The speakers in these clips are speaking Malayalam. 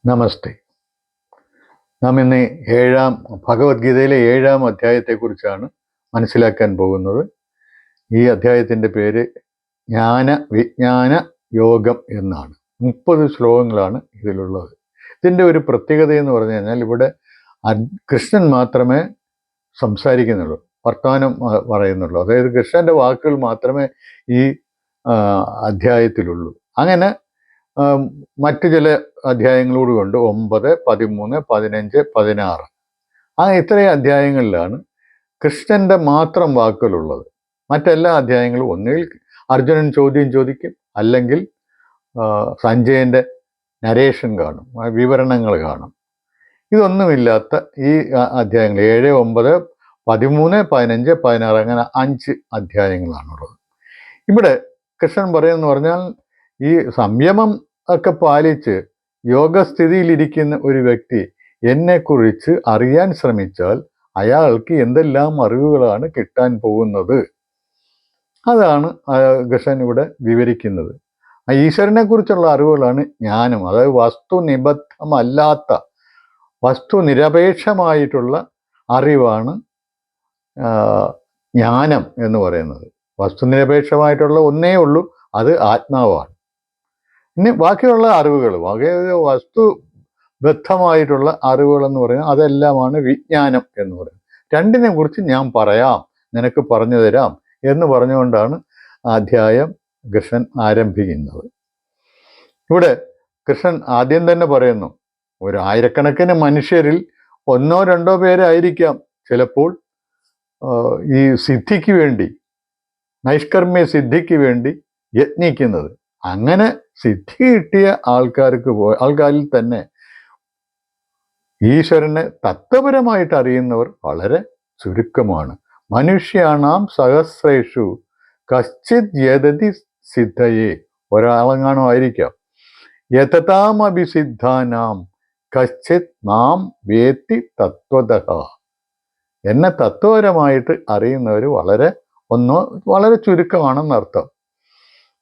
നമസ്തേ. നാം ഇന്ന് ഭഗവത്ഗീതയിലെ 7-ാം അധ്യായത്തെക്കുറിച്ചാണ് മനസ്സിലാക്കാൻ പോകുന്നത്. ഈ അധ്യായത്തിൻ്റെ പേര് ജ്ഞാന വിജ്ഞാന യോഗം എന്നാണ്. 30 ശ്ലോകങ്ങളാണ് ഇതിലുള്ളത്. ഇതിൻ്റെ ഒരു പ്രത്യേകത എന്ന് പറഞ്ഞു കഴിഞ്ഞാൽ ഇവിടെ കൃഷ്ണൻ മാത്രമേ സംസാരിക്കുന്നുള്ളൂ, വർത്തമാനം പറയുന്നുള്ളൂ. അതായത് കൃഷ്ണൻ്റെ വാക്കുകൾ മാത്രമേ ഈ അധ്യായത്തിലുള്ളൂ. അങ്ങനെ മറ്റു ചില അധ്യായങ്ങളോട് കൊണ്ട് 9, 13, 15, 16 ഇത്രയും അധ്യായങ്ങളിലാണ് കൃഷ്ണൻ്റെ മാത്രം വാക്കുകളുള്ളത്. മറ്റെല്ലാ അധ്യായങ്ങളും ഒന്നുകിൽ അർജുനൻ ചോദ്യം ചോദിക്കും, അല്ലെങ്കിൽ സഞ്ജയൻ്റെ നരേഷൻ കാണും, വിവരണങ്ങൾ കാണും. ഇതൊന്നുമില്ലാത്ത ഈ അധ്യായങ്ങൾ 7, 9, 13, 15, 16 അങ്ങനെ 5 അധ്യായങ്ങളാണുള്ളത്. ഇവിടെ കൃഷ്ണൻ പറയുമെന്ന് പറഞ്ഞാൽ ഈ സംയമം ഒക്കെ പാലിച്ച് യോഗസ്ഥിതിയിലിരിക്കുന്ന ഒരു വ്യക്തി എന്നെക്കുറിച്ച് അറിയാൻ ശ്രമിച്ചാൽ അയാൾക്ക് എന്തെല്ലാം അറിവുകളാണ് കിട്ടാൻ പോകുന്നത്, അതാണ് കൃഷ്ണൻ ഇവിടെ വിവരിക്കുന്നത്. ഈശ്വരനെ കുറിച്ചുള്ള അറിവുകളാണ് ജ്ഞാനം. അതായത് വസ്തുനിബദ്ധമല്ലാത്ത, വസ്തുനിരപേക്ഷമായിട്ടുള്ള അറിവാണ് ജ്ഞാനം എന്ന് പറയുന്നത്. വസ്തുനിരപേക്ഷമായിട്ടുള്ള ഒന്നേ ഉള്ളൂ, അത് ആത്മാവാണ്. ഇനി ബാക്കിയുള്ള അറിവുകൾ, വസ്തുബദ്ധമായിട്ടുള്ള അറിവുകൾ എന്ന് പറയുന്നത് അതെല്ലാമാണ് വിജ്ഞാനം എന്ന് പറയുന്നത്. രണ്ടിനെ കുറിച്ച് ഞാൻ പറയാം, നിനക്ക് പറഞ്ഞു തരാം എന്ന് പറഞ്ഞുകൊണ്ടാണ് അധ്യായം കൃഷ്ണൻ ആരംഭിക്കുന്നത്. ഇവിടെ കൃഷ്ണൻ ആദ്യം തന്നെ പറയുന്നു, 1000കണക്കിന് മനുഷ്യരിൽ 1 or 2 പേരായിരിക്കാം ചിലപ്പോൾ ഈ സിദ്ധിക്ക് വേണ്ടി, നൈഷ്കർമ്മ്യ സിദ്ധിക്ക് വേണ്ടി യത്നിക്കുന്നത്. അങ്ങനെ സിദ്ധി കിട്ടിയ ആൾക്കാരിൽ തന്നെ ഈശ്വരനെ തത്വപരമായിട്ട് അറിയുന്നവർ വളരെ ചുരുക്കമാണ്. മനുഷ്യാണാം സഹസ്രേഷു കശ്ചിത് യതതി സിദ്ധയെ, ഒരാളെങ്ങാനും ആയിരിക്കാം. യതതാമഭിസിദ്ധാനാം കശ്ചിത് മാം വേത്തി തത്വതഃ, എന്നെ തത്വപരമായിട്ട് അറിയുന്നവർ വളരെ ചുരുക്കമാണെന്നർത്ഥം.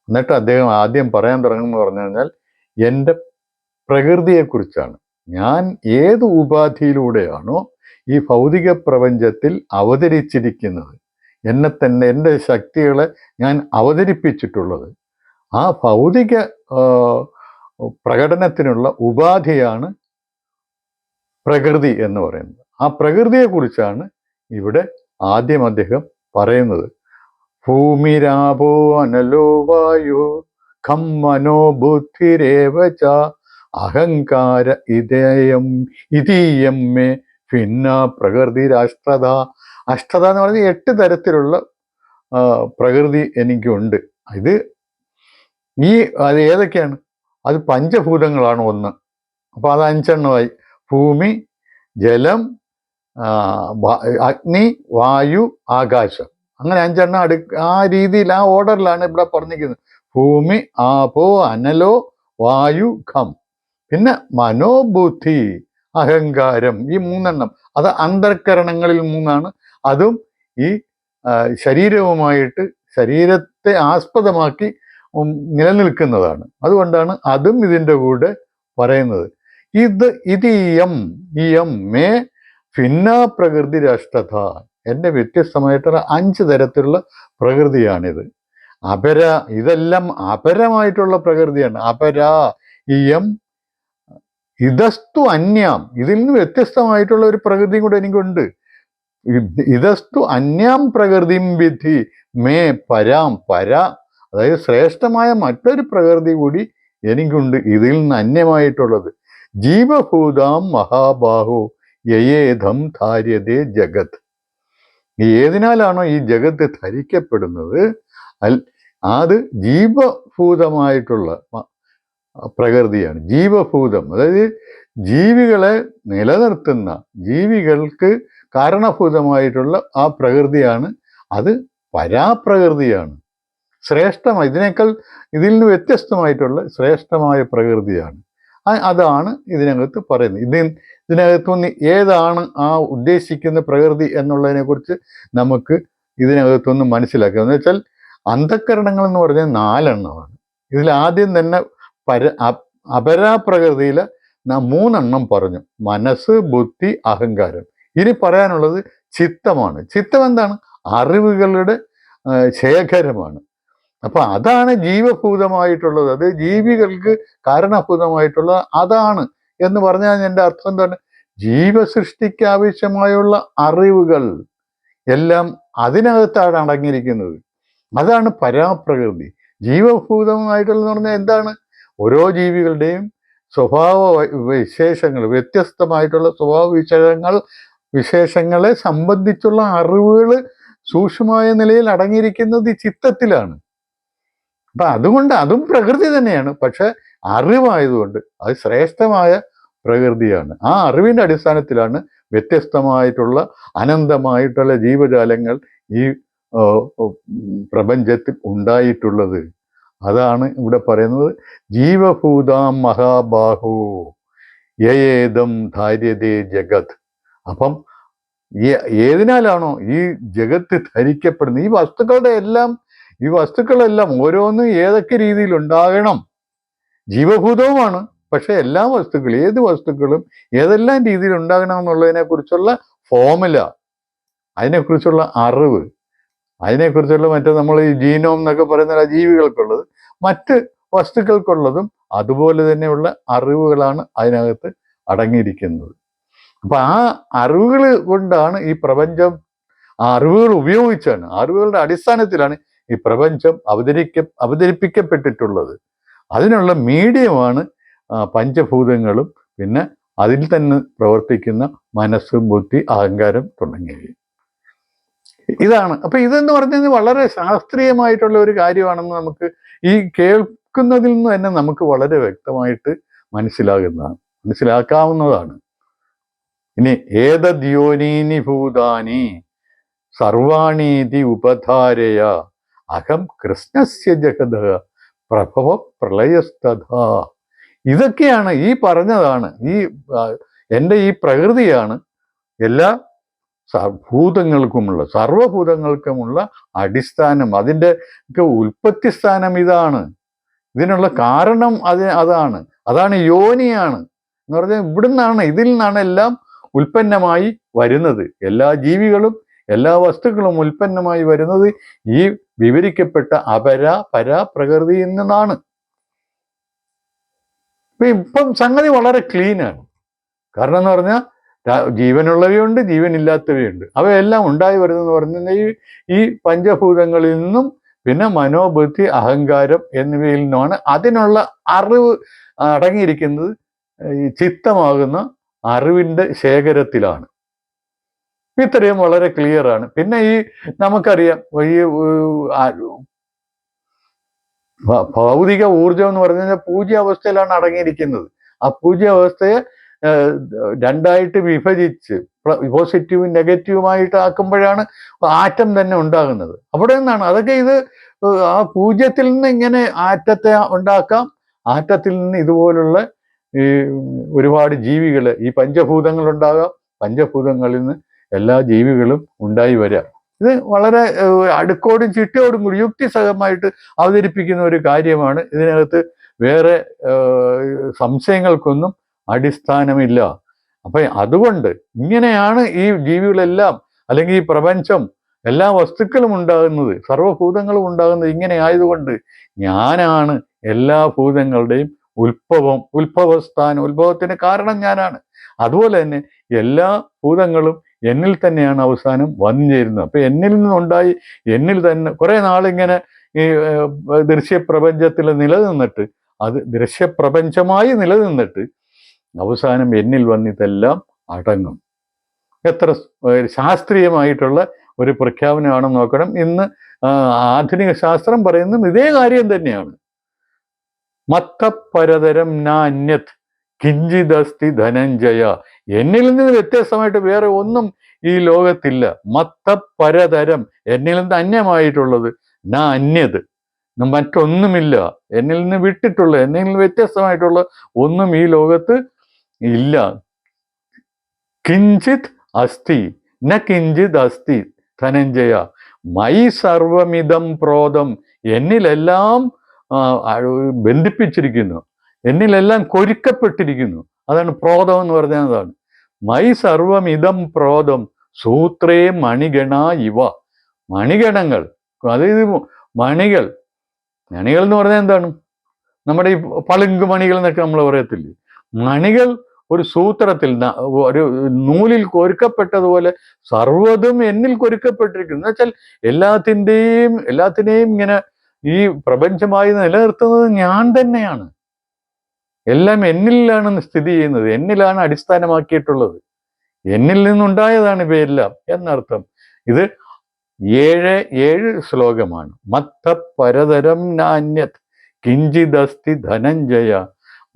എന്നിട്ട് അദ്ദേഹം ആദ്യം പറയാൻ തുടങ്ങുമെന്ന് പറഞ്ഞു കഴിഞ്ഞാൽ എൻ്റെ പ്രകൃതിയെക്കുറിച്ചാണ്. ഞാൻ ഏത് ഉപാധിയിലൂടെയാണോ ഈ ഭൗതിക പ്രപഞ്ചത്തിൽ അവതരിച്ചിരിക്കുന്നത്, എന്നെ തന്നെ, എൻ്റെ ശക്തികളെ ഞാൻ അവതരിപ്പിച്ചിട്ടുള്ളത്, ആ ഭൗതിക പ്രകടനത്തിനുള്ള ഉപാധിയാണ് പ്രകൃതി എന്ന് പറയുന്നത്. ആ പ്രകൃതിയെക്കുറിച്ചാണ് ഇവിടെ ആദ്യം അദ്ദേഹം പറയുന്നത്. ഭൂമിരാപോ അനലോ വായു ഖം മനോ ബുദ്ധിരേവച അഹങ്കാര ഇതീയം മേ ഭിന്ന പ്രകൃതിരാഷ്ട്രത. അഷ്ട്രത എന്ന് പറയുന്നത് 8 തരത്തിലുള്ള പ്രകൃതി എനിക്കുണ്ട്. അത് ഏതൊക്കെയാണ്? അത് പഞ്ചഭൂതങ്ങളാണ് 1. അപ്പോൾ അത് 5 എണ്ണമായി. ഭൂമി, ജലം, അഗ്നി, വായു, ആകാശം, അങ്ങനെ 5 എണ്ണം ആ രീതിയിൽ, ആ ഓർഡറിലാണ് ഇവിടെ പറഞ്ഞിരിക്കുന്നത്. ഭൂമി, ആപോ, അനലോ, വായു, ഖം. പിന്നെ മനോബുദ്ധി, അഹങ്കാരം, ഈ 3 എണ്ണം. അത് അന്തർക്കരണങ്ങളിൽ 3 അതും ഈ ശരീരത്തെ ആസ്പദമാക്കി നിലനിൽക്കുന്നതാണ്. അതുകൊണ്ടാണ് അതും ഇതിൻ്റെ കൂടെ പറയുന്നത്. ഇയം മേ ഭിന്ന പ്രകൃതി രാഷ്ട്രത, എൻ്റെ വ്യത്യസ്തമായിട്ടുള്ള 5 തരത്തിലുള്ള പ്രകൃതിയാണിത്. ഇതെല്ലാം അപരമായിട്ടുള്ള പ്രകൃതിയാണ്. ഇയം ഇതസ്തു അന്യാം, ഇതിൽ നിന്ന് വ്യത്യസ്തമായിട്ടുള്ള ഒരു പ്രകൃതിയും കൂടെ എനിക്കുണ്ട്. ഇതസ്തു അന്യാം പ്രകൃതിം വിധി മേ പരാം അതായത് ശ്രേഷ്ഠമായ മറ്റൊരു പ്രകൃതി കൂടി എനിക്കുണ്ട്, ഇതിൽ നിന്ന് അന്യമായിട്ടുള്ളത്. ജീവഭൂതാം മഹാബാഹു യയേധം ധാര്യതേ ജഗത്. ഏതിനാലാണോ ഈ ജഗത്ത് ധരിക്കപ്പെടുന്നത്, അത് ജീവഭൂതമായിട്ടുള്ള പ്രകൃതിയാണ്. ജീവഭൂതം അതായത് ജീവികളെ നിലനിർത്തുന്ന, ജീവികൾക്ക് കാരണഭൂതമായിട്ടുള്ള ആ പ്രകൃതിയാണ്. അത് പരാപ്രകൃതിയാണ്, ശ്രേഷ്ഠമായി, ഇതിൽ നിന്ന് വ്യത്യസ്തമായിട്ടുള്ള ശ്രേഷ്ഠമായ പ്രകൃതിയാണ്. അതാണ് ഇതിനകത്ത് പറയുന്നത്. ഇതിനകത്തുനിന്ന് ഏതാണ് ആ ഉദ്ദേശിക്കുന്ന പ്രകൃതി എന്നുള്ളതിനെ കുറിച്ച് നമുക്ക് ഇതിനകത്തൊന്ന് മനസ്സിലാക്കുക. എന്ന് വെച്ചാൽ അന്ധക്കരണങ്ങൾ എന്ന് പറഞ്ഞാൽ 4 എണ്ണമാണ്. ഇതിൽ ആദ്യം തന്നെ അപരാപ്രകൃതിയിലെ മൂന്നെണ്ണം പറഞ്ഞു: മനസ്സ്, ബുദ്ധി, അഹങ്കാരം. ഇനി പറയാനുള്ളത് ചിത്തമാണ്. ചിത്തം എന്താണ്? അറിവുകളുടെ ശേഖരമാണ്. അപ്പൊ അതാണ് ജീവഭൂതമായിട്ടുള്ളത്, അത് ജീവികൾക്ക് കാരണഭൂതമായിട്ടുള്ള അതാണ് എന്ന് പറഞ്ഞാൽ എൻ്റെ അർത്ഥം എന്താണ്? ജീവസൃഷ്ടിക്ക് ആവശ്യമായുള്ള അറിവുകൾ എല്ലാം അതിനകത്താണ് അടങ്ങിയിരിക്കുന്നത്. അതാണ് പരാപ്രകൃതി. ജീവഭൂതമായിട്ടുള്ളതെന്ന് പറഞ്ഞാൽ എന്താണ്? ഓരോ ജീവികളുടെയും സ്വഭാവ വിശേഷങ്ങൾ, വ്യത്യസ്തമായിട്ടുള്ള സ്വഭാവ വിശേഷങ്ങളെ സംബന്ധിച്ചുള്ള അറിവുകൾ സൂക്ഷ്മമായ നിലയിൽ അടങ്ങിയിരിക്കുന്നത് ഈ ചിത്തത്തിലാണ്. അപ്പൊ അതുകൊണ്ട് അതും പ്രകൃതി തന്നെയാണ്. പക്ഷെ അറിവായതുകൊണ്ട് അത് ശ്രേഷ്ഠമായ പ്രകൃതിയാണ്. ആ അറിവിന്റെ അടിസ്ഥാനത്തിലാണ് വ്യത്യസ്തമായിട്ടുള്ള അനന്തമായിട്ടുള്ള ജീവജാലങ്ങൾ ഈ പ്രപഞ്ചത്തിൽ ഉണ്ടായിട്ടുള്ളത്. അതാണ് ഇവിടെ പറയുന്നത്, ജീവഭൂതാം മഹാബാഹു യേദം ധാര്യതേ ജഗത്. അപ്പം ഏതിനാലാണോ ഈ ജഗത്ത് ധരിക്കപ്പെടുന്നത്, ഈ വസ്തുക്കളെല്ലാം ഓരോന്നും ഏതൊക്കെ രീതിയിൽ ഉണ്ടാകണം? ജീവഭൂതവുമാണ്. പക്ഷെ എല്ലാ വസ്തുക്കളും, ഏത് വസ്തുക്കളും ഏതെല്ലാം രീതിയിൽ ഉണ്ടാകണം എന്നുള്ളതിനെ കുറിച്ചുള്ള ഫോമുല, അതിനെക്കുറിച്ചുള്ള അറിവ്, അതിനെക്കുറിച്ചുള്ള മറ്റേ നമ്മൾ ഈ ജീനോം എന്നൊക്കെ പറയുന്ന ജീവികൾക്കുള്ളത്, മറ്റ് വസ്തുക്കൾക്കുള്ളതും അതുപോലെ തന്നെയുള്ള അറിവുകളാണ് അതിനകത്ത് അടങ്ങിയിരിക്കുന്നത്. അപ്പൊ ആ അറിവുകൾ കൊണ്ടാണ് ഈ പ്രപഞ്ചം, ആ അറിവുകൾ ഉപയോഗിച്ചാണ്, അറിവുകളുടെ അടിസ്ഥാനത്തിലാണ് ഈ പ്രപഞ്ചം അവതരിപ്പിക്കപ്പെട്ടിട്ടുള്ളത്. അതിനുള്ള മീഡിയമാണ് പഞ്ചഭൂതങ്ങളും പിന്നെ അതിൽ തന്നെ പ്രവർത്തിക്കുന്ന മനസ്സ്, ബുദ്ധി, അഹങ്കാരം തുടങ്ങിയവ. ഇതാണ്. അപ്പൊ ഇതെന്ന് പറഞ്ഞാൽ വളരെ ശാസ്ത്രീയമായിട്ടുള്ള ഒരു കാര്യമാണെന്ന് നമുക്ക് ഈ കേൾക്കുന്നതിൽ നിന്ന് തന്നെ നമുക്ക് വളരെ വ്യക്തമായിട്ട് മനസ്സിലാക്കാവുന്നതാണ്. ഇനി ഏതദ്യോനീനി ഭൂതാനി സർവാണീതി ഉപധാരയ അഹം കൃഷ്ണസ്യ ജഗത പ്രഭവ പ്രളയസ്തഥാ. ഇതൊക്കെയാണ് ഈ പറഞ്ഞതാണ്, എൻ്റെ ഈ പ്രകൃതിയാണ് എല്ലാ ഭൂതങ്ങൾക്കുമുള്ള, സർവഭൂതങ്ങൾക്കുമുള്ള അടിസ്ഥാനം. അതിൻ്റെ ഉൽപ്പത്തി സ്ഥാനം ഇതാണ്. ഇതിനുള്ള കാരണം അതാണ് യോനിയാണ് എന്ന് പറഞ്ഞാൽ ഇവിടുന്നാണ്, ഇതിൽ നിന്നാണ് എല്ലാം ഉൽപ്പന്നമായി വരുന്നത്. എല്ലാ ജീവികളും എല്ലാ വസ്തുക്കളും ഉൽപ്പന്നമായി വരുന്നത് ഈ വിവരിക്കപ്പെട്ട പരാപ്രകൃതിയിൽ നിന്നാണ്. ഇപ്പം സംഗതി വളരെ ക്ലീനാണ്. കാരണം എന്ന് പറഞ്ഞാൽ ജീവനുള്ളവയുണ്ട്, ജീവനില്ലാത്തവയുണ്ട്. അവയെല്ലാം ഉണ്ടായി വരുന്നതെന്ന് പറഞ്ഞാൽ ഈ പഞ്ചഭൂതങ്ങളിൽ നിന്നും പിന്നെ മനോബുദ്ധി, അഹങ്കാരം എന്നിവയിൽ നിന്നുമാണ്. അതിനുള്ള അറിവ് അടങ്ങിയിരിക്കുന്നത് ഈ ചിത്തമാകുന്ന അറിവിന്റെ ശേഖരത്തിലാണ്. ഇത്രയും വളരെ ക്ലിയർ ആണ്. പിന്നെ നമുക്കറിയാം ഈ ഭൗതിക ഊർജം എന്ന് പറഞ്ഞു കഴിഞ്ഞാൽ പൂജ്യാവസ്ഥയിലാണ് അടങ്ങിയിരിക്കുന്നത്. ആ പൂജ്യാവസ്ഥയെ രണ്ടായിട്ട് വിഭജിച്ച് പോസിറ്റീവും നെഗറ്റീവുമായിട്ട് ആക്കുമ്പോഴാണ് ആറ്റം തന്നെ ഉണ്ടാകുന്നത്. അവിടെ നിന്നാണ് അതൊക്കെ. ആ പൂജ്യത്തിൽ നിന്ന് ഇങ്ങനെ ആറ്റത്തെ ഉണ്ടാക്കാം. ആറ്റത്തിൽ നിന്ന് ഇതുപോലുള്ള ഈ ഒരുപാട് ജീവികൾ, ഈ പഞ്ചഭൂതങ്ങൾ ഉണ്ടാകാം. പഞ്ചഭൂതങ്ങളിൽ നിന്ന് എല്ലാ ജീവികളും ഉണ്ടായി വരാം. ഇത് വളരെ അടുക്കോടും ചിട്ടയോടും കൂടി യുക്തിസഹമായിട്ട് അവതരിപ്പിക്കുന്ന ഒരു കാര്യമാണ്. ഇതിനകത്ത് വേറെ സംശയങ്ങൾക്കൊന്നും അടിസ്ഥാനമില്ല. അപ്പൊ അതുകൊണ്ട് ഇങ്ങനെയാണ് ഈ ജീവികളെല്ലാം, അല്ലെങ്കിൽ ഈ പ്രപഞ്ചം, എല്ലാ വസ്തുക്കളും ഉണ്ടാകുന്നത്, സർവഭൂതങ്ങളും ഉണ്ടാകുന്നത് ഇങ്ങനെ ആയതുകൊണ്ട് ഞാനാണ് എല്ലാ ഭൂതങ്ങളുടെയും ഉത്ഭവത്തിന് കാരണം ഞാനാണ്. അതുപോലെ തന്നെ എല്ലാ ഭൂതങ്ങളും എന്നിൽ തന്നെയാണ് അവസാനം വന്നു ചേരുന്നത്. അപ്പൊ എന്നിൽ നിന്നുണ്ടായി എന്നിൽ തന്നെ കുറെ നാളിങ്ങനെ ഈ ദൃശ്യപ്രപഞ്ചത്തിൽ നിലനിന്നിട്ട്, അത് ദൃശ്യപ്രപഞ്ചമായി നിലനിന്നിട്ട് അവസാനം എന്നിൽ വന്നിതെല്ലാം അടങ്ങും. എത്ര ശാസ്ത്രീയമായിട്ടുള്ള ഒരു പ്രഖ്യാപനമാണെന്ന് നോക്കണം. ഇന്ന് ആധുനിക ശാസ്ത്രം പറയുന്നതും ഇതേ കാര്യം തന്നെയാണ്. മത്തപരതരം നാന്യത് കിഞ്ചിദസ്തി ധനഞ്ജയ. എന്നിൽ നിന്ന് വ്യത്യസ്തമായിട്ട് വേറെ ഒന്നും ഈ ലോകത്തില്ല. മത്തപരതരം, എന്നിൽ നിന്ന് അന്യമായിട്ടുള്ളത്, അന്യത്, മറ്റൊന്നുമില്ല. എന്നിൽ നിന്ന് വിട്ടിട്ടുള്ള, എന്നിൽ നിന്ന് വ്യത്യസ്തമായിട്ടുള്ള ഒന്നും ഈ ലോകത്ത് ഇല്ല. കിഞ്ചിത് അസ്തി ന കിഞ്ചിത് അസ്തി ധനഞ്ജയ. മൈ സർവമിതം പ്രോതം. എന്നിലെല്ലാം ബന്ധിപ്പിച്ചിരിക്കുന്നു, എന്നിലെല്ലാം കൊരുക്കപ്പെട്ടിരിക്കുന്നു. അതാണ് പ്രോതം എന്ന് പറഞ്ഞാൽ. അതാണ് മൈ സർവമിതം പ്രോതം സൂത്രേ മണിഗണ ഇവ. മണിഗണങ്ങൾ, അതായത് മണികൾ എന്ന് പറഞ്ഞാൽ എന്താണ്? നമ്മുടെ ഈ പളുങ്ക് മണികൾ എന്നൊക്കെ നമ്മൾ പറയത്തില്ലേ? മണികൾ ഒരു സൂത്രത്തിൽ, ഒരു നൂലിൽ കൊരുക്കപ്പെട്ടതുപോലെ സർവ്വതും എന്നിൽ കൊരുക്കപ്പെട്ടിരിക്കുന്നു. എന്ന് വെച്ചാൽ എല്ലാത്തിനെയും ഇങ്ങനെ ഈ പ്രപഞ്ചമായി നിലനിർത്തുന്നത് ഞാൻ തന്നെയാണ്. എല്ലാം എന്നിലാണ് സ്ഥിതി ചെയ്യുന്നത്, എന്നിലാണ് അടിസ്ഥാനമാക്കിയിട്ടുള്ളത്, എന്നിൽ നിന്നുണ്ടായതാണ് ഇവയെല്ലാം എന്നർത്ഥം. ഇത് 7 ശ്ലോകമാണ്. മത്ത പരതരം നാന്യത് കിഞ്ചിദസ്തി ധനഞ്ജയ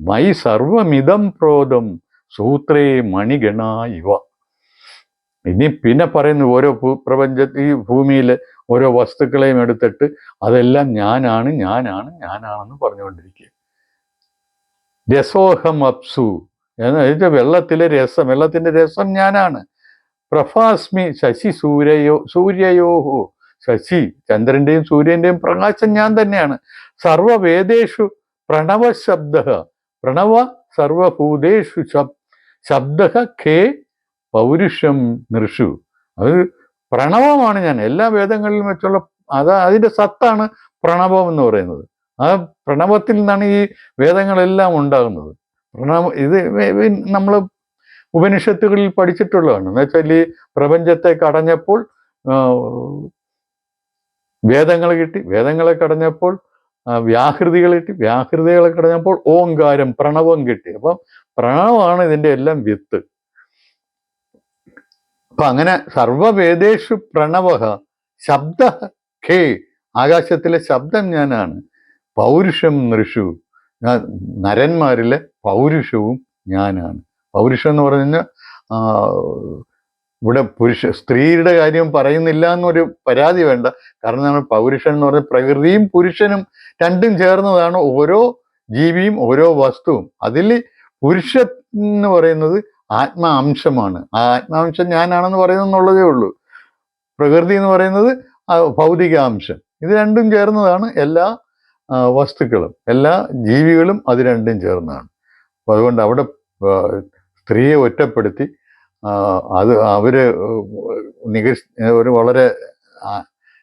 മൈ സർവമിതം പ്രോതം സൂത്രേ മണിഗണ ഇവ. ഇനി പിന്നെ പറയുന്നു, ഓരോ ഈ ഭൂമിയിലെ ഓരോ വസ്തുക്കളെയും എടുത്തിട്ട് അതെല്ലാം ഞാനാണെന്ന് പറഞ്ഞുകൊണ്ടിരിക്കുക. രസോഹം അപ്സു എന്ന് വെച്ചാൽ വെള്ളത്തിന്റെ രസം ഞാനാണ്. പ്രഭാസ്മി ശശി സൂര്യയോഹോ, ശശി ചന്ദ്രന്റെയും സൂര്യന്റെയും പ്രകാശം ഞാൻ തന്നെയാണ്. സർവവേദേഷു പ്രണവ ശബ്ദ, പ്രണവ സർവഭൂതേഷു ശബ്ദ ഖേ പൗരുഷം നൃഷു. അത് പ്രണവമാണ് ഞാൻ. എല്ലാ വേദങ്ങളിലും വെച്ചുള്ള അതിന്റെ സത്താണ് പ്രണവം എന്ന് പറയുന്നത്. ആ പ്രണവത്തിൽ നിന്നാണ് ഈ വേദങ്ങളെല്ലാം ഉണ്ടാകുന്നത്. ഇത് നമ്മൾ ഉപനിഷത്തുകളിൽ പഠിച്ചിട്ടുള്ളതാണ്. എന്ന് വെച്ചാൽ ഈ പ്രപഞ്ചത്തെ കടഞ്ഞപ്പോൾ വേദങ്ങൾ കിട്ടി, വേദങ്ങളെ കടഞ്ഞപ്പോൾ വ്യാഹൃതികൾ കിട്ടി, വ്യാഹൃതികളെ കടഞ്ഞപ്പോൾ ഓങ്കാരം, പ്രണവം കിട്ടി. അപ്പം പ്രണവമാണ് ഇതിന്റെ എല്ലാം വിത്ത്. അപ്പൊ അങ്ങനെ സർവവേദേഷു പ്രണവ ശബ്ദ ഖേ, ആകാശത്തിലെ ശബ്ദം ഞാനാണ്. പൗരുഷം നൃഷു, നരന്മാരിലെ പൗരുഷവും ഞാനാണ്. പൗരുഷം എന്ന് പറഞ്ഞു കഴിഞ്ഞാൽ ഇവിടെ സ്ത്രീയുടെ കാര്യം പറയുന്നില്ല എന്നൊരു പരാതി വേണ്ട. കാരണം നമ്മൾ പൗരുഷൻ എന്ന് പറഞ്ഞാൽ പ്രകൃതിയും പുരുഷനും രണ്ടും ചേർന്നതാണ് ഓരോ ജീവിയും ഓരോ വസ്തുവും. അതിൽ പുരുഷൻ എന്ന് പറയുന്നത് ആത്മാംശമാണ്. ആ ആത്മാംശം ഞാനാണെന്ന് പറയുന്നതെന്നുള്ളതേ ഉള്ളൂ. പ്രകൃതി എന്ന് പറയുന്നത് ഭൗതികാംശം. ഇത് രണ്ടും ചേർന്നതാണ് എല്ലാ വസ്തുക്കളും, എല്ലാ ജീവികളും അത് രണ്ടും ചേർന്നതാണ്. അപ്പൊ അതുകൊണ്ട് അവിടെ സ്ത്രീയെ ഒറ്റപ്പെടുത്തി അവര് ഒരു വളരെ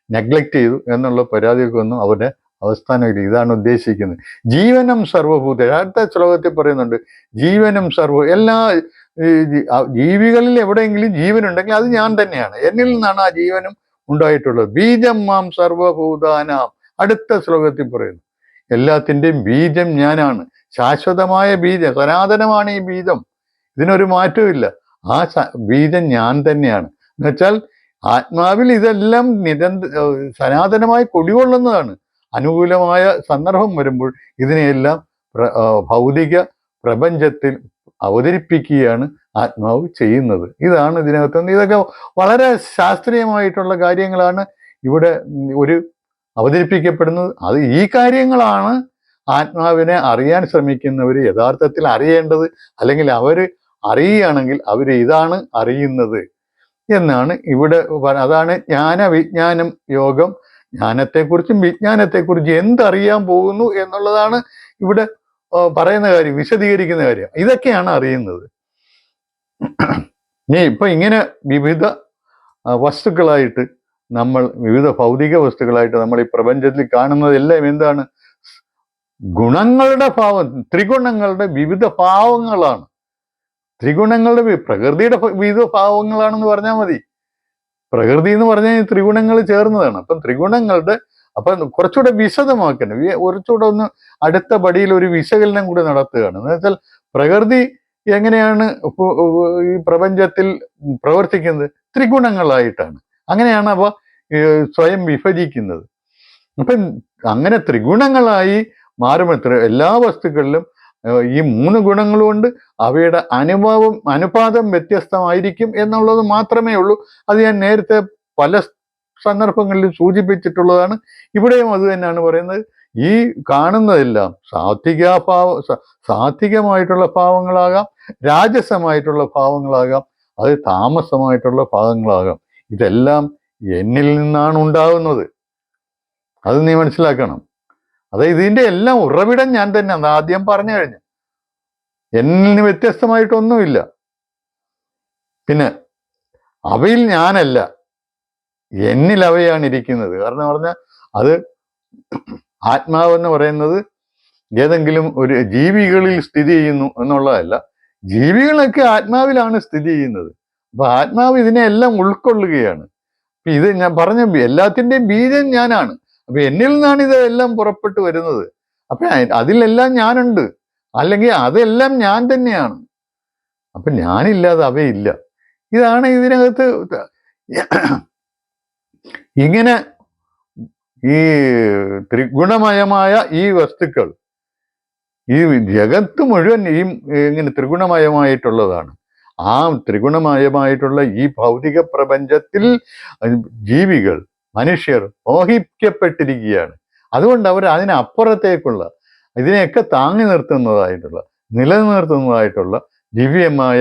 നെഗ്ലക്റ്റ് ചെയ്തു എന്നുള്ള പരാതിയൊക്കെ ഒന്നും അവരുടെ അവസ്ഥാനമില്ല. ഇതാണ് ഉദ്ദേശിക്കുന്നത്. ജീവനം സർവഭൂത, അടുത്ത ശ്ലോകത്തിൽ പറയുന്നുണ്ട് ജീവനം എല്ലാ ജീവികളിൽ എവിടെയെങ്കിലും ജീവനുണ്ടെങ്കിൽ അത് ഞാൻ തന്നെയാണ്, എന്നിൽ നിന്നാണ് ആ ജീവനും ഉണ്ടായിട്ടുള്ളത്. ബീജം മാം സർവഭൂതാനാം, അടുത്ത ശ്ലോകത്തിൽ പറയുന്നു എല്ലാത്തിൻ്റെയും ബീജം ഞാനാണ്. ശാശ്വതമായ ബീജം, സനാതനമാണ് ഈ ബീജം, ഇതിനൊരു മാറ്റവും. ആ ബീജം ഞാൻ തന്നെയാണ്. എന്നുവെച്ചാൽ ആത്മാവിൽ ഇതെല്ലാം സനാതനമായി കുടികൊള്ളുന്നതാണ്. അനുകൂലമായ സന്ദർഭം വരുമ്പോൾ ഇതിനെയെല്ലാം ഭൗതിക പ്രപഞ്ചത്തിൽ അവതരിപ്പിക്കുകയാണ് ആത്മാവ് ചെയ്യുന്നത്. ഇതാണ് ഇതിനകത്ത്. ഇതൊക്കെ വളരെ ശാസ്ത്രീയമായിട്ടുള്ള കാര്യങ്ങളാണ് ഇവിടെ അവതരിപ്പിക്കപ്പെടുന്നത്. ഈ കാര്യങ്ങളാണ് ആത്മാവിനെ അറിയാൻ ശ്രമിക്കുന്നവർ യഥാർത്ഥത്തിൽ അറിയേണ്ടത്. അല്ലെങ്കിൽ അവര് അറിയുകയാണെങ്കിൽ അവർ ഇതാണ് അറിയുന്നത് എന്നാണ് ഇവിടെ. അതാണ് ജ്ഞാനവിജ്ഞാനം യോഗം. ജ്ഞാനത്തെക്കുറിച്ചും വിജ്ഞാനത്തെക്കുറിച്ചും എന്തറിയാൻ പോകുന്നു എന്നുള്ളതാണ് ഇവിടെ പറയുന്ന കാര്യം, വിശദീകരിക്കുന്ന കാര്യം. ഇതൊക്കെയാണ് അറിയുന്നത്. ഇപ്പൊ ഇങ്ങനെ വിവിധ വസ്തുക്കളായിട്ട് വിവിധ ഭൗതിക വസ്തുക്കളായിട്ട് നമ്മൾ ഈ പ്രപഞ്ചത്തിൽ കാണുന്നതെല്ലാം എന്താണ്? ഗുണങ്ങളുടെ ഭാവം, ത്രിഗുണങ്ങളുടെ വിവിധ ഭാവങ്ങളാണ്. ത്രിഗുണങ്ങളുടെ പ്രകൃതിയുടെ വിവിധ ഭാവങ്ങളാണെന്ന് പറഞ്ഞാൽ മതി. പ്രകൃതി എന്ന് പറഞ്ഞാൽ ത്രിഗുണങ്ങൾ ചേർന്നതാണ്. അപ്പം ത്രിഗുണങ്ങളുടെ കുറച്ചുകൂടെ വിശദമാക്കണം, കുറച്ചുകൂടെ ഒന്ന് അടുത്ത പടിയിൽ ഒരു വിശകലനം കൂടെ നടത്തുകയാണ്. എന്ന് വെച്ചാൽ പ്രകൃതി എങ്ങനെയാണ് ഈ പ്രപഞ്ചത്തിൽ പ്രവർത്തിക്കുന്നത്? ത്രിഗുണങ്ങളായിട്ടാണ്. അങ്ങനെയാണ് അവ സ്വയം വിഭജിക്കുന്നത്. അപ്പം അങ്ങനെ ത്രിഗുണങ്ങളായി മാറുമ്പോൾ എല്ലാ വസ്തുക്കളിലും ഈ 3 ഗുണങ്ങളുകൊണ്ട് അവയുടെ അനുപാതം വ്യത്യസ്തമായിരിക്കും എന്നുള്ളത് മാത്രമേ ഉള്ളൂ. അത് ഞാൻ നേരത്തെ പല സന്ദർഭങ്ങളിലും സൂചിപ്പിച്ചിട്ടുള്ളതാണ്. ഇവിടെയും അത് തന്നെയാണ് പറയുന്നത്. ഈ കാണുന്നതെല്ലാം സാത്വികമായിട്ടുള്ള ഭാവങ്ങളാകാം, രാജസമായിട്ടുള്ള ഭാവങ്ങളാകാം, അത് താമസമായിട്ടുള്ള ഭാവങ്ങളാകാം. ഇതെല്ലാം എന്നിൽ നിന്നാണ് ഉണ്ടാകുന്നത്. അത് നീ മനസ്സിലാക്കണം. അതായത് ഇതിന്റെ എല്ലാം ഉറവിടം ഞാൻ തന്നെ, ആദ്യം പറഞ്ഞു കഴിഞ്ഞു. എന്നിൽ നിന്ന് വ്യത്യസ്തമായിട്ടൊന്നുമില്ല. പിന്നെ അവയിൽ ഞാനല്ല, എന്നിൽ അവയാണ് ഇരിക്കുന്നത്. കാരണം പറഞ്ഞാൽ അത് ആത്മാവെന്ന് പറയുന്നത് ഏതെങ്കിലും ഒരു ജീവികളിൽ സ്ഥിതി ചെയ്യുന്നു എന്നുള്ളതല്ല. ജീവികളൊക്കെ ആത്മാവിലാണ് സ്ഥിതി ചെയ്യുന്നത്. അപ്പൊ ആത്മാവ് ഇതിനെല്ലാം ഉൾക്കൊള്ളുകയാണ്. ഇത് ഞാൻ പറഞ്ഞ എല്ലാത്തിൻ്റെയും ബീജം ഞാനാണ്. അപ്പൊ എന്നിൽ നിന്നാണ് ഇതെല്ലാം പുറപ്പെട്ടു വരുന്നത്. അപ്പൊ അതിലെല്ലാം ഞാനുണ്ട്, അല്ലെങ്കിൽ അതെല്ലാം ഞാൻ തന്നെയാണ്. അപ്പൊ ഞാനില്ലാതെ അവയില്ല. ഇതാണ് ഇതിനകത്ത് ഇങ്ങനെ ഈ ത്രിഗുണമയമായ ഈ വസ്തുക്കൾ, ഈ ജഗത്ത് മുഴുവൻ ഇങ്ങനെ ത്രിഗുണമയമായിട്ടുള്ളതാണ്. ആ ത്രിഗുണമയമായിട്ടുള്ള ഈ ഭൗതിക പ്രപഞ്ചത്തിൽ ജീവികൾ, മനുഷ്യർ മോഹിക്കപ്പെട്ടിരിക്കുകയാണ്. അതുകൊണ്ട് അവർ അതിനപ്പുറത്തേക്കുള്ള, ഇതിനെയൊക്കെ താങ്ങി നിർത്തുന്നതായിട്ടുള്ള, നിലനിർത്തുന്നതായിട്ടുള്ള ദിവ്യമായ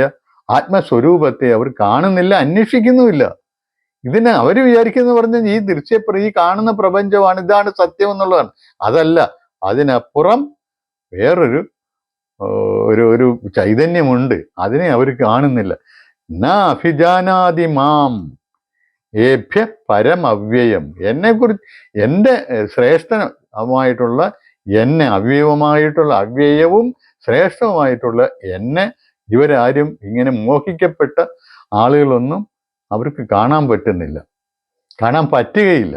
ആത്മസ്വരൂപത്തെ അവർ കാണുന്നില്ല, അന്വേഷിക്കുന്നുമില്ല. ഇതിനെ അവർ വിചാരിക്കുന്ന പറഞ്ഞാൽ ഈ കാണുന്ന പ്രപഞ്ചമാണ്, ഇതാണ് സത്യം എന്നുള്ളതാണ്. അതല്ല, അതിനപ്പുറം വേറൊരു ഒരു ചൈതന്യമുണ്ട്. അതിനെ അവർ കാണുന്നില്ല. ന അഭിജാനാതി മാം ഏഭ്യ പരമവ്യയം. എന്നെക്കുറിച്ച്, എൻ്റെ ശ്രേഷ്ഠമായിട്ടുള്ള എന്നെ, അവ്യയവുമായിട്ടുള്ള, അവ്യയവും ശ്രേഷ്ഠവുമായിട്ടുള്ള എന്നെ ഇവരാരും ഇങ്ങനെ മോഹിക്കപ്പെട്ട ആളുകളൊന്നും അവർക്ക് കാണാൻ പറ്റുന്നില്ല, കാണാൻ പറ്റുകയില്ല.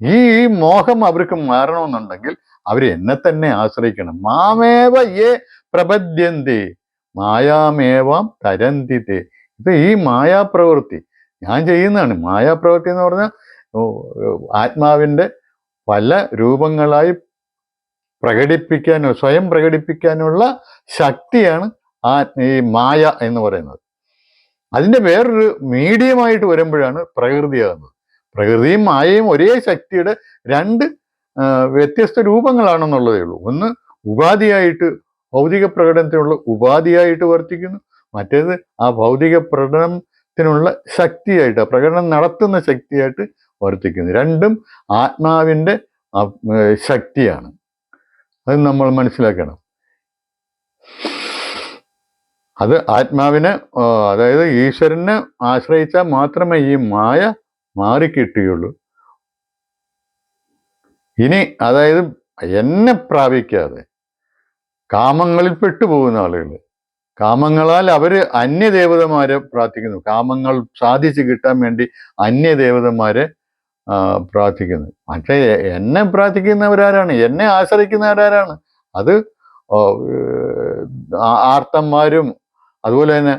ഈ മോഹം അവർക്ക് മാറണമെന്നുണ്ടെങ്കിൽ അവർ എന്നെ തന്നെ ആശ്രയിക്കണം. മാമേവ യേ പ്രപദ്യന്തി മായാമേവാം തരന്തിതേ. ഇത് ഈ മായാപ്രവൃത്തി ഞാൻ ചെയ്യുന്നതാണ്. മായാപ്രവൃത്തി എന്ന് പറഞ്ഞാൽ ആത്മാവിൻ്റെ പല രൂപങ്ങളായി സ്വയം പ്രകടിപ്പിക്കാനുള്ള ശക്തിയാണ് ഈ മായ എന്ന് പറയുന്നത്. അതിൻ്റെ വേറൊരു മീഡിയമായിട്ട് വരുമ്പോഴാണ് പ്രകൃതിയാകുന്നത്. പ്രകൃതിയും മായയും ഒരേ ശക്തിയുടെ രണ്ട് വ്യത്യസ്ത രൂപങ്ങളാണെന്നുള്ളതേ ഉള്ളൂ. ഒന്ന് ഉപാധിയായിട്ട്, ഭൗതിക പ്രകടനത്തിനുള്ള ഉപാധിയായിട്ട് വർത്തിക്കുന്നു. മറ്റേത് ആ ഭൗതിക പ്രകടനത്തിനുള്ള ശക്തിയായിട്ട്, പ്രകടനം നടത്തുന്ന ശക്തിയായിട്ട് വർത്തിക്കുന്നു. രണ്ടും ആത്മാവിൻ്റെ ശക്തിയാണ്. അത് നമ്മൾ മനസ്സിലാക്കണം. അത് ആത്മാവിനെ, അതായത് ഈശ്വരനെ ആശ്രയിച്ചാൽ മാത്രമേ ഈ മായ മാറിക്കിട്ടുകയുള്ളൂ. ഇനി അതായത് എന്നെ പ്രാപിക്കാതെ കാമങ്ങളിൽ പെട്ടുപോകുന്ന ആളുകൾ, കാമങ്ങളാൽ അവര് അന്യദേവതമാരെ പ്രാർത്ഥിക്കുന്നു. കാമങ്ങൾ സാധിച്ചു കിട്ടാൻ വേണ്ടി അന്യദേവതമാരെ പ്രാർത്ഥിക്കുന്നു. പക്ഷേ എന്നെ പ്രാർത്ഥിക്കുന്നവരാരാണ്? എന്നെ ആശ്രയിക്കുന്നവരാരാണ്? അത് ആർത്തന്മാരും അതുപോലെ തന്നെ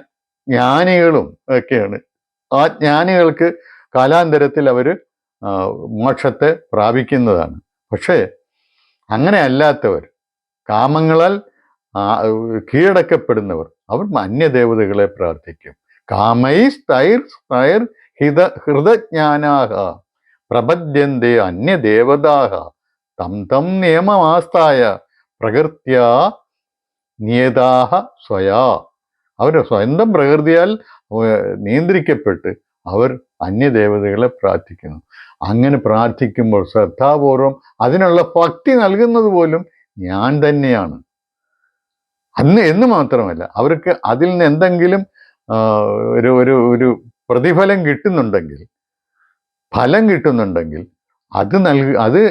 ജ്ഞാനികളും ഒക്കെയാണ്. ആ ജ്ഞാനികൾക്ക് കാലാന്തരത്തിൽ അവർ മോക്ഷത്തെ പ്രാപിക്കുന്നതാണ്. പക്ഷേ അങ്ങനെ അല്ലാത്തവർ, കാമങ്ങളാൽ കീഴടക്കപ്പെടുന്നവർ, അവർ അന്യദേവതകളെ പ്രാർത്ഥിക്കും. കാമൈസ്തൈർ ഹൃദജ്ഞാനാഹ പ്രപദ്യന്തേ അന്യദേവതാഹ തം തം നിയമമാസ്തായ പ്രകൃത്യാ നിയതാഹ സ്വയാ. അവർ സ്വന്തം പ്രകൃതിയാൽ നിയന്ത്രിക്കപ്പെട്ട് അവർ അന്യദേവതകളെ പ്രാർത്ഥിക്കുന്നു. അങ്ങനെ പ്രാർത്ഥിക്കുമ്പോൾ ശ്രദ്ധാപൂർവം അതിനുള്ള ഭക്തി നൽകുന്നത് പോലും ഞാൻ തന്നെയാണ് എന്ന് മാത്രമല്ല, അവർക്ക് അതിൽ നിന്ന് എന്തെങ്കിലും ഒരു പ്രതിഫലം കിട്ടുന്നുണ്ടെങ്കിൽ, ഫലം കിട്ടുന്നുണ്ടെങ്കിൽ അത്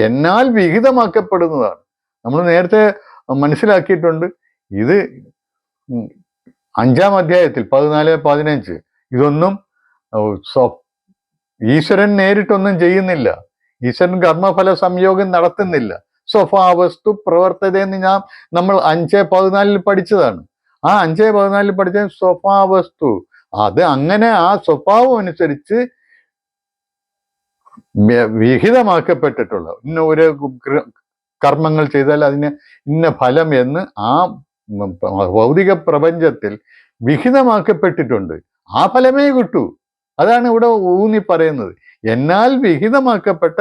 എന്നാൽ വിഹിതമാക്കപ്പെടുന്നതാണ്. നമ്മൾ നേരത്തെ മനസ്സിലാക്കിയിട്ടുണ്ട്. ഇത് 5-ാം അധ്യായത്തിൽ 14-15 ഇതൊന്നും ഈശ്വരൻ നേരിട്ടൊന്നും ചെയ്യുന്നില്ല. ഈശ്വരൻ കർമ്മഫല സംയോഗം നടത്തുന്നില്ല. സ്വഭാവസ്തു പ്രവർത്തതയെന്ന് നമ്മൾ 5-14 പഠിച്ചതാണ്. ആ 5-14 പഠിച്ച സ്വഭാവസ്തു, അത് അങ്ങനെ ആ സ്വഭാവം അനുസരിച്ച് വിഹിതമാക്കപ്പെട്ടിട്ടുള്ള ഇന്ന ഒരു കർമ്മങ്ങൾ ചെയ്താൽ അതിന് ഇന്ന ഫലം എന്ന് ആ ഭൗതിക പ്രപഞ്ചത്തിൽ വിഹിതമാക്കപ്പെട്ടിട്ടുണ്ട്. ആ ഫലമേ കിട്ടൂ. അതാണ് ഇവിടെ ഊന്നി പറയുന്നത്. എന്നാൽ വിഹിതമാക്കപ്പെട്ട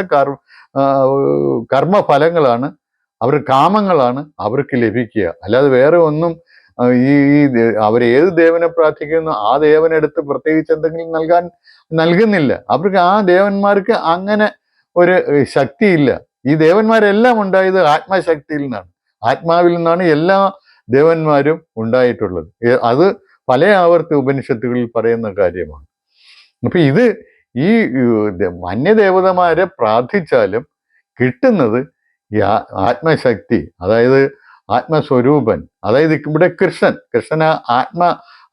കർമ്മഫലങ്ങളാണ്, കാമങ്ങളാണ് അവർക്ക് ലഭിക്കുക. അല്ലാതെ വേറെ ഒന്നും അവർ ഏത് ദേവനെ പ്രാർത്ഥിക്കുന്നു ആ ദേവനെടുത്ത് പ്രത്യേകിച്ച് എന്തെങ്കിലും നൽകുന്നില്ല. അവർക്ക് ആ ദേവന്മാർക്ക് അങ്ങനെ ഒരു ശക്തിയില്ല. ഈ ദേവന്മാരെല്ലാം ഉണ്ടായത് ആത്മശക്തിയിൽ നിന്നാണ്. ആത്മാവിൽ നിന്നാണ് എല്ലാ ദേവന്മാരും ഉണ്ടായിട്ടുള്ളത്. അത് പല ആവർത്തി ഉപനിഷത്തുകളിൽ പറയുന്ന കാര്യമാണ്. അപ്പൊ ഇത് ഈ അന്യദേവതമാരെ പ്രാർത്ഥിച്ചാലും കിട്ടുന്നത് ഈ ആത്മശക്തി, അതായത് ആത്മസ്വരൂപൻ, അതായത് ഇവിടെ കൃഷ്ണൻ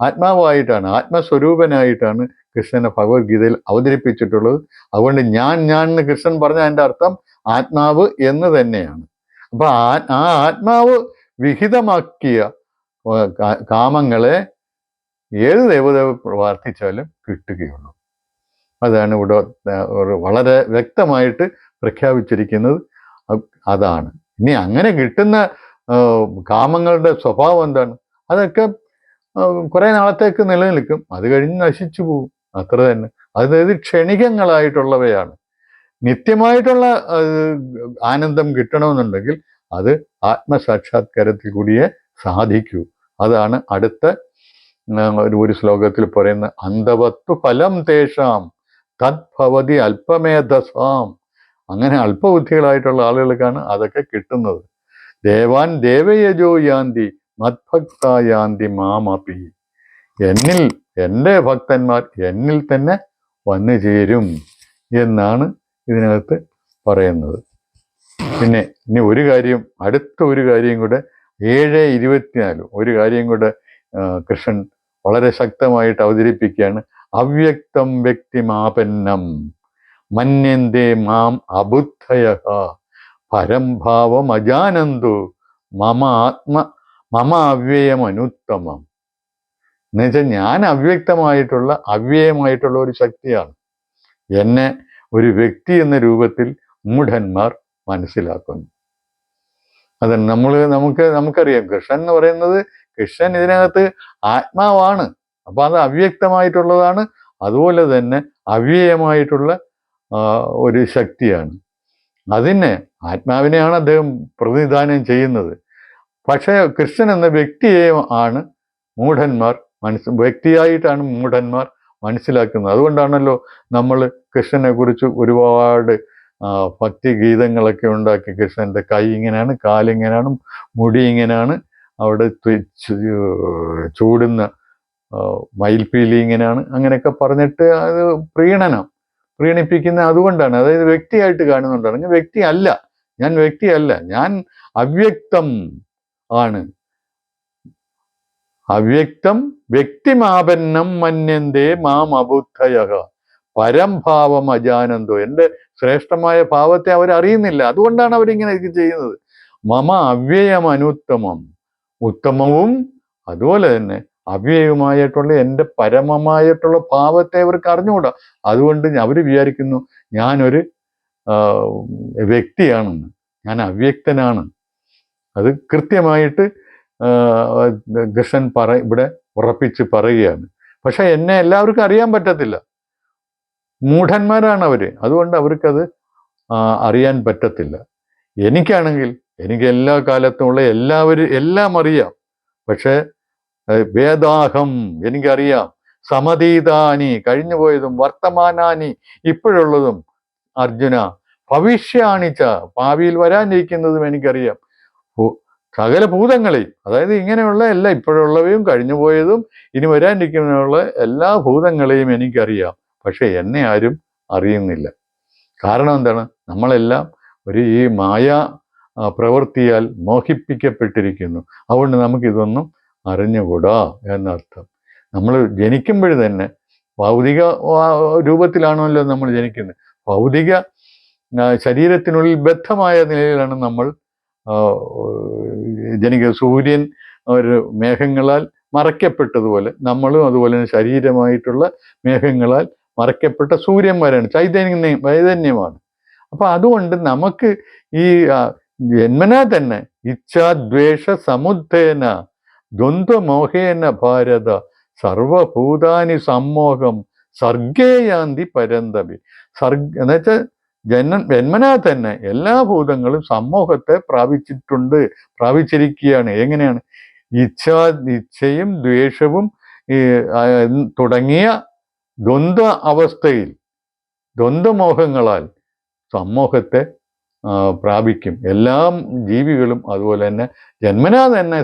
ആത്മാവായിട്ടാണ്, ആത്മസ്വരൂപനായിട്ടാണ് കൃഷ്ണനെ ഭഗവത്ഗീതയിൽ അവതരിപ്പിച്ചിട്ടുള്ളത്. അതുകൊണ്ട് ഞാൻ എന്ന് കൃഷ്ണൻ പറഞ്ഞ അതിൻ്റെ അർത്ഥം ആത്മാവ് എന്ന് തന്നെയാണ്. അപ്പൊ ആ ആത്മാവ് വിഹിതമാക്കിയ കാമങ്ങളെ ഏത് ദേവത പ്രാർത്ഥിച്ചാലും കിട്ടുകയുള്ളൂ. അതാണ് ഇവിടെ വളരെ വ്യക്തമായിട്ട് പ്രഖ്യാപിച്ചിരിക്കുന്നത്. അതാണ്. ഇനി അങ്ങനെ കിട്ടുന്ന കാമങ്ങളുടെ സ്വഭാവം എന്താണ്? അതൊക്കെ കുറെ നാളത്തേക്ക് നിലനിൽക്കും, അത് കഴിഞ്ഞ് നശിച്ചു പോകും, അത്ര തന്നെ. അതായത് ക്ഷണികങ്ങളായിട്ടുള്ളവയാണ്. നിത്യമായിട്ടുള്ള ആനന്ദം കിട്ടണമെന്നുണ്ടെങ്കിൽ അത് ആത്മസാക്ഷാത്കാരത്തിൽ കൂടിയേ സാധിക്കൂ. അതാണ് അടുത്ത ഒരു ശ്ലോകത്തിൽ പറയുന്ന അന്തവത്തു ഫലം തേഷാം തദ്ഭവതി അല്പമേധസാം. അങ്ങനെ അല്പബുദ്ധികളായിട്ടുള്ള ആളുകൾക്കാണ് അതൊക്കെ കിട്ടുന്നത്. ദേവാൻ ദേവയജോ യാന്തി മദ്ഭക്ത യാന്തി മാമപി. എൻ്റെ ഭക്തന്മാർ എന്നിൽ തന്നെ വന്നു ചേരും എന്നാണ് ഇതിനകത്ത് പറയുന്നത്. പിന്നെ ഇനി ഒരു കാര്യം, അടുത്ത ഒരു കാര്യം കൂടെ 7:24 ഒരു കാര്യം കൂടെ കൃഷ്ണൻ വളരെ ശക്തമായിട്ട് അവതരിപ്പിക്കുകയാണ്. അവ്യക്തം വ്യക്തിമാപന്നം മന്യന്തേ മാം അബുദ്ധയഃ പരംഭാവം അജാനന്തു മമ അവ്യയം അനുത്തമം. എന്നുവെച്ചാൽ ഞാൻ അവ്യയമായിട്ടുള്ള ഒരു ശക്തിയാണ്. എന്നെ ഒരു വ്യക്തി എന്ന രൂപത്തിൽ മൂഢന്മാർ മനസ്സിലാക്കുന്നു. അതാണ് നമുക്കറിയാം, കൃഷ്ണൻ എന്ന് പറയുന്നത്, കൃഷ്ണൻ ഇതിനകത്ത് ആത്മാവാണ്. അപ്പൊ അത് അവ്യക്തമായിട്ടുള്ളതാണ്, അതുപോലെ തന്നെ അവ്യയമായിട്ടുള്ള ഒരു ശക്തിയാണ്. ആത്മാവിനെയാണ് അദ്ദേഹം പ്രതിനിധാനം ചെയ്യുന്നത്. പക്ഷേ കൃഷ്ണൻ എന്ന വ്യക്തിയെ ആണ് മൂഢന്മാർ വ്യക്തിയായിട്ടാണ് മൂഢന്മാർ മനസ്സിലാക്കുന്നത്. അതുകൊണ്ടാണല്ലോ നമ്മൾ കൃഷ്ണനെ കുറിച്ച് ഒരുപാട് ഭക്തിഗീതങ്ങളൊക്കെ ഉണ്ടാക്കി. കൃഷ്ണന്റെ കൈ ഇങ്ങനെയാണ്, കാലിങ്ങനെയാണ്, മുടി ഇങ്ങനെയാണ്, അവിടെ ചൂടുന്ന മയിൽപ്പീലി ഇങ്ങനെയാണ്, അങ്ങനെയൊക്കെ പറഞ്ഞിട്ട് അത് പ്രീണിപ്പിക്കുന്ന അതുകൊണ്ടാണ്. അതായത് വ്യക്തിയായിട്ട് കാണുന്നുണ്ടാണ്. ഞാൻ വ്യക്തിയല്ല, ഞാൻ അവ്യക്തം ആണ്. അവ്യക്തം വ്യക്തിമാപന്നം മന്യന്തേ മാം അബുദ്ധയഃ പരംഭാവം അജാനന്തോ. എൻ്റെ ശ്രേഷ്ഠമായ ഭാവത്തെ അവരറിയുന്നില്ല, അതുകൊണ്ടാണ് അവരിങ്ങനെ ചെയ്യുന്നത്. മമ അവ്യയം അനുത്തമം, ഉത്തമവും അതുപോലെ തന്നെ അവ്യയവുമായിട്ടുള്ള എൻ്റെ പരമമായിട്ടുള്ള ഭാവത്തെ അവർക്ക് അറിഞ്ഞുകൂടാ. അതുകൊണ്ട് അവർ വിചാരിക്കുന്നു ഞാനൊരു വ്യക്തിയാണെന്ന്, ഞാൻ അവ്യക്തനാണ്. അത് കൃത്യമായിട്ട് കൃഷ്ണൻ ഇവിടെ ഉറപ്പിച്ച് പറയുകയാണ്. പക്ഷെ എന്നെ എല്ലാവർക്കും അറിയാൻ പറ്റത്തില്ല, മൂഢന്മാരാണ് അവര്, അതുകൊണ്ട് അവർക്കത് അറിയാൻ പറ്റത്തില്ല. എനിക്കാണെങ്കിൽ എനിക്ക് എല്ലാ കാലത്തുമുള്ള എല്ലാം അറിയാം. പക്ഷെ വേദാഹം എനിക്കറിയാം, സമതീതാനി കഴിഞ്ഞുപോയതും വർത്തമാനാനി ഇപ്പോഴുള്ളതും അർജുന ഭവിഷ്യാണിച്ച ഭാവിയിൽ വരാനിരിക്കുന്നതും എനിക്കറിയാം. സകല ഭൂതങ്ങളെയും, അതായത് ഇങ്ങനെയുള്ള എല്ലാം ഇപ്പോഴുള്ളവയും കഴിഞ്ഞുപോയതും ഇനി വരാനിരിക്കുന്നതുള്ള എല്ലാ ഭൂതങ്ങളെയും എനിക്കറിയാം. പക്ഷെ എന്നെ ആരും അറിയുന്നില്ല. കാരണം എന്താണ്? നമ്മളെല്ലാം ഈ മായാ പ്രവൃത്തിയാൽ മോഹിപ്പിക്കപ്പെട്ടിരിക്കുന്നു. അതുകൊണ്ട് നമുക്കിതൊന്നും അറിഞ്ഞുകൂടാ എന്നർത്ഥം. നമ്മൾ ജനിക്കുമ്പോൾ തന്നെ ഭൗതിക രൂപത്തിലാണല്ലോ നമ്മൾ ജനിക്കുന്നത്. ഭൗതിക ശരീരത്തിനുള്ളിൽ ബദ്ധമായ നിലയിലാണ് നമ്മൾ സൂര്യൻ ഒരു മേഘങ്ങളാൽ മറയ്ക്കപ്പെട്ടതുപോലെ നമ്മളും അതുപോലെ തന്നെ ശരീരമായിട്ടുള്ള മേഘങ്ങളാൽ മറയ്ക്കപ്പെട്ട സൂര്യന്മാരാണ്, ചൈതന്യമാണ്. അപ്പൊ അതുകൊണ്ട് നമുക്ക് ഈ ജന്മനാ തന്നെ ഇച്ഛാദ്വേഷ സമുദ്രേന ദ്വന്ദ്വമോഹേന ഭാരത സർവഭൂതാനി സമ്മോഹം സർഗേയാന്തി പരന്തപി. എന്നുവെച്ചാൽ ജന്മനാ തന്നെ എല്ലാ ഭൂതങ്ങളും സമ്മോഹത്തെ പ്രാപിച്ചിരിക്കുകയാണ്. എങ്ങനെയാണ്? ഇച്ഛയും ദ്വേഷവും തുടങ്ങിയ ദ്വന്ദ്വ അവസ്ഥയിൽ ദ്വന്ദ്വമോഹങ്ങളാൽ സമ്മോഹത്തെ പ്രാപിക്കും. എല്ലാ ജീവികളും അതുപോലെ തന്നെ ജന്മനാ തന്നെ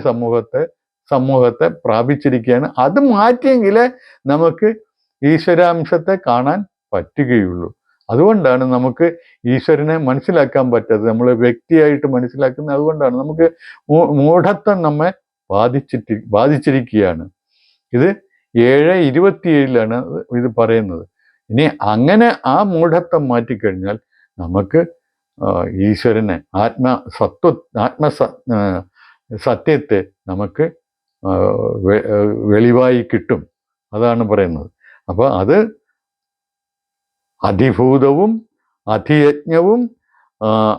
സമൂഹത്തെ പ്രാപിച്ചിരിക്കുകയാണ്. അത് മാറ്റിയെങ്കിലേ നമുക്ക് ഈശ്വരാംശത്തെ കാണാൻ പറ്റുകയുള്ളൂ. അതുകൊണ്ടാണ് നമുക്ക് ഈശ്വരനെ മനസ്സിലാക്കാൻ പറ്റാത്തത്. നമ്മൾ വ്യക്തിയായിട്ട് മനസ്സിലാക്കുന്നത് അതുകൊണ്ടാണ്. നമുക്ക് മൂഢത്വം നമ്മെ ബാധിച്ചിരിക്കുകയാണ്. ഇത് 7:27 ഇത് പറയുന്നത്. ഇനി അങ്ങനെ ആ മൂഢത്വം മാറ്റിക്കഴിഞ്ഞാൽ നമുക്ക് ഈശ്വരനെ സത്യത്തെ നമുക്ക് വെളിവായി കിട്ടും. അതാണ് പറയുന്നത്. അപ്പോൾ അത് അധിഭൂതവും അധിയജ്ഞവും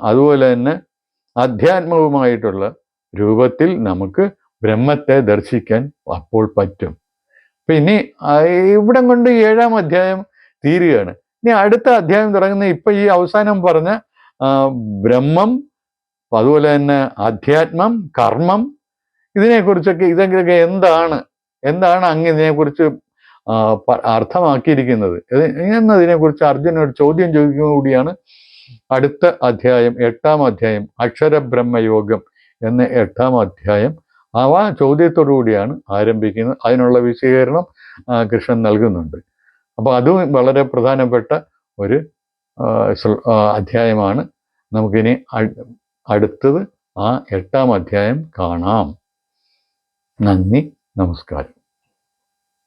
അതുപോലെ തന്നെ അധ്യാത്മവുമായിട്ടുള്ള രൂപത്തിൽ നമുക്ക് ബ്രഹ്മത്തെ ദർശിക്കാൻ അപ്പോൾ പറ്റും. അപ്പം ഇനി ഇവിടം കൊണ്ട് 7-ാം അധ്യായം തീരുകയാണ്. ഇനി അടുത്ത അധ്യായം തുടങ്ങുന്ന ഇപ്പം ഈ അവസാനം പറഞ്ഞ ബ്രഹ്മം, അതുപോലെ തന്നെ അധ്യാത്മം, കർമ്മം, ഇതൊക്കെ എന്താണ് അങ്ങ് ഇതിനെക്കുറിച്ച് അർത്ഥമാക്കിയിരിക്കുന്നത് എന്നതിനെക്കുറിച്ച് അർജുനോട് ചോദ്യം ചോദിക്കുക കൂടിയാണ് അടുത്ത അധ്യായം 8-ാം അധ്യായം അക്ഷരബ്രഹ്മയോഗം എന്ന 8-ാം അധ്യായം. അവ ചോദ്യത്തോടു കൂടിയാണ് ആരംഭിക്കുന്നത്. അതിനുള്ള വിശദീകരണം കൃഷ്ണൻ നൽകുന്നുണ്ട്. അപ്പോൾ അതും വളരെ പ്രധാനപ്പെട്ട ഒരു അധ്യായമാണ്. നമുക്കിനി അടുത്തത് ആ 8-ാം അധ്യായം കാണാം. നന്ദി, നമസ്കാരം.